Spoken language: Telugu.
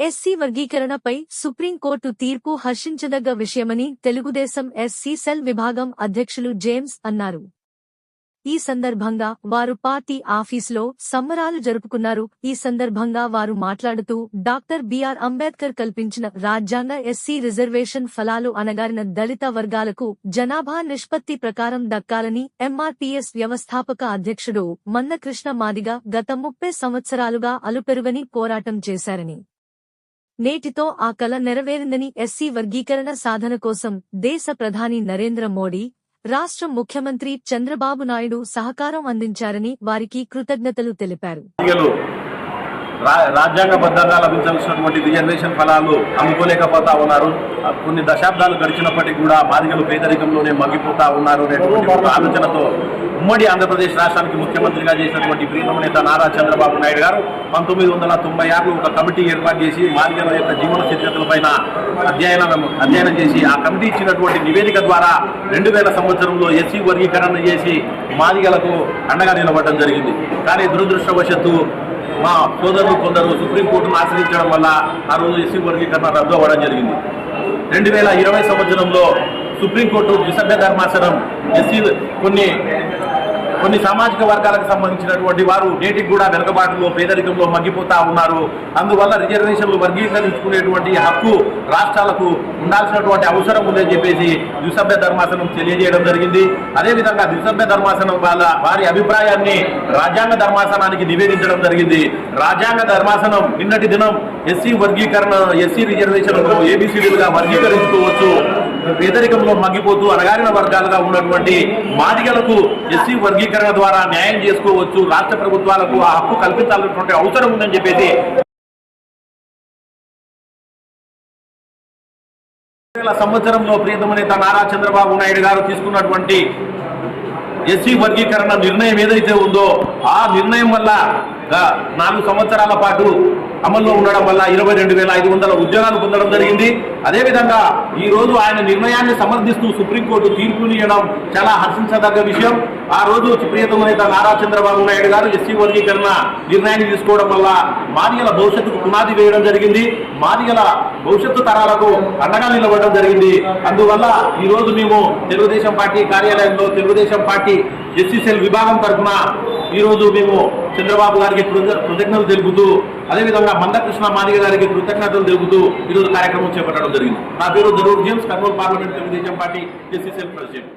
ఎస్సీ వర్గీకరణపై సుప్రీంకోర్టు తీర్పు హర్షించదగ్గ విషయమని తెలుగుదేశం ఎస్సీ సెల్ విభాగం అధ్యక్షులు జేమ్స్ అన్నారు. ఈ సందర్భంగా వారు పార్టీ ఆఫీసులో సంబరాలు జరుపుకున్నారు. ఈ సందర్భంగా వారు మాట్లాడుతూ డాక్టర్ బిఆర్ అంబేద్కర్ కల్పించిన రాజ్యాంగ ఎస్సీ రిజర్వేషన్ ఫలాలు అణగారిన దళిత వర్గాలకు జనాభా నిష్పత్తి ప్రకారం దక్కాలని ఎంఆర్పీఎస్ వ్యవస్థాపక అధ్యక్షుడు మందకృష్ణ మాదిగ గత 30 సంవత్సరాలుగా అలుపెరుగని పోరాటం చేశారని, నేటితో ఆ కల నెరవేరిందని, ఎస్సీ వర్గీకరణ సాధన కోసం దేశ ప్రధాని నరేంద్ర మోడీ, రాష్ట్ర ముఖ్యమంత్రి చంద్రబాబు నాయుడు సహకారం అందించారని వారికి కృతజ్ఞతలు తెలిపారు. రాజ్యాంగబద్ధంగా లభించాల్సినటువంటి రిజర్వేషన్ ఫలాలు అందుకోలేకపోతా ఉన్నారు. కొన్ని దశాబ్దాలు గడిచినప్పటికీ కూడా మాదిగలు పేదరికంలోనే మగ్గిపోతా ఉన్నారు అనేటువంటి ఒక ఆలోచనతో ఉమ్మడి ఆంధ్రప్రదేశ్ రాష్ట్రానికి ముఖ్యమంత్రిగా చేసినటువంటి ప్రియతమ నేత నారా చంద్రబాబు నాయుడు గారు 1996 ఒక కమిటీ ఏర్పాటు చేసి మాదిగల యొక్క జీవన స్థితిగతులపైన అధ్యయనం చేసి ఆ కమిటీ ఇచ్చినటువంటి నివేదిక ద్వారా 2000 సంవత్సరంలో ఎస్సీ వర్గీకరణ చేసి మాదిగలకు అండగా నిలబడడం జరిగింది. కానీ దురదృష్టవశాత్తు మా సోదరులు కొందరు సుప్రీంకోర్టును ఆశ్రయించడం వల్ల ఆ రోజు ఎస్సీ వర్గీకరణ రద్దు అవ్వడం జరిగింది. 2020 సంవత్సరంలో సుప్రీంకోర్టు ద్విసభ్య ధర్మాసనం ఎస్సీ కొన్ని సామాజిక వర్గాలకు సంబంధించినటువంటి వారు నేటికి కూడా వెనుకబాటులో పేదరికంలో మగ్గిపోతా ఉన్నారు. అందువల్ల రిజర్వేషన్లు వర్గీకరించుకునేటువంటి హక్కు రాష్ట్రాలకు ఉండాల్సినటువంటి అవసరం ఉందని చెప్పేసి ద్విసభ్య ధర్మాసనం తెలియజేయడం జరిగింది. అదేవిధంగా ద్విసభ్య ధర్మాసనం వారి అభిప్రాయాన్ని రాజ్యాంగ ధర్మాసనానికి నివేదించడం జరిగింది. రాజ్యాంగ ధర్మాసనం నిన్నటి దినం ఎస్సీ వర్గీకరణ ఎస్సీ రిజర్వేషన్లను ఏబిసిడీలుగా వర్గీకరించుకోవచ్చు, పేదరికంలో మగ్గిపోతూ అణగారిన వర్గాలుగా ఉన్నటువంటి మాదిగలకు ఎస్సీ వర్గీకరణ ద్వారా న్యాయం చేసుకోవచ్చు, రాష్ట్ర ప్రభుత్వాలకు ఆ హక్కు కల్పించాల్సినటువంటి అవసరం ఉందని చెప్పేసి 2000 సంవత్సరంలో ప్రియతమ నేత నారా చంద్రబాబు నాయుడు గారు తీసుకున్నటువంటి ఎస్సీ వర్గీకరణ నిర్ణయం ఏదైతే ఉందో ఆ నిర్ణయం వల్ల 4 సంవత్సరాల పాటు అమల్లో ఉండడం వల్ల 22,500 ఉద్యోగాలు పొందడం జరిగింది. అదేవిధంగా ఈ రోజు ఆయన నిర్ణయాన్ని సమర్థిస్తూ సుప్రీంకోర్టు తీర్పునియడం చాలా హర్షించదగ్గ విషయం. ఆ రోజు ప్రియతమ నేత నారా చంద్రబాబు నాయుడు గారు ఎస్సీ వర్గీకరణ నిర్ణయాన్ని తీసుకోవడం వల్ల మాదిగల భవిష్యత్తుకు పునాది వేయడం జరిగింది, మాదిగల భవిష్యత్తు తరాలకు అండగా నిలబడడం జరిగింది. అందువల్ల ఈ రోజు మేము తెలుగుదేశం పార్టీ కార్యాలయంలో తెలుగుదేశం పార్టీ ఎస్సీ సెల్ విభాగం తరఫున ఈరోజు మేము చంద్రబాబు గారికి కృతజ్ఞతలు తెలుపుతూ, అదేవిధంగా మందకృష్ణ మాదిగ గారికి కృతజ్ఞతలు తెలుపుతూ ఈరోజు కార్యక్రమం చేపట్టడం జరిగింది. నా పేరు Jaroor James, Kurnool parliament Telugu Desam party SC cell president.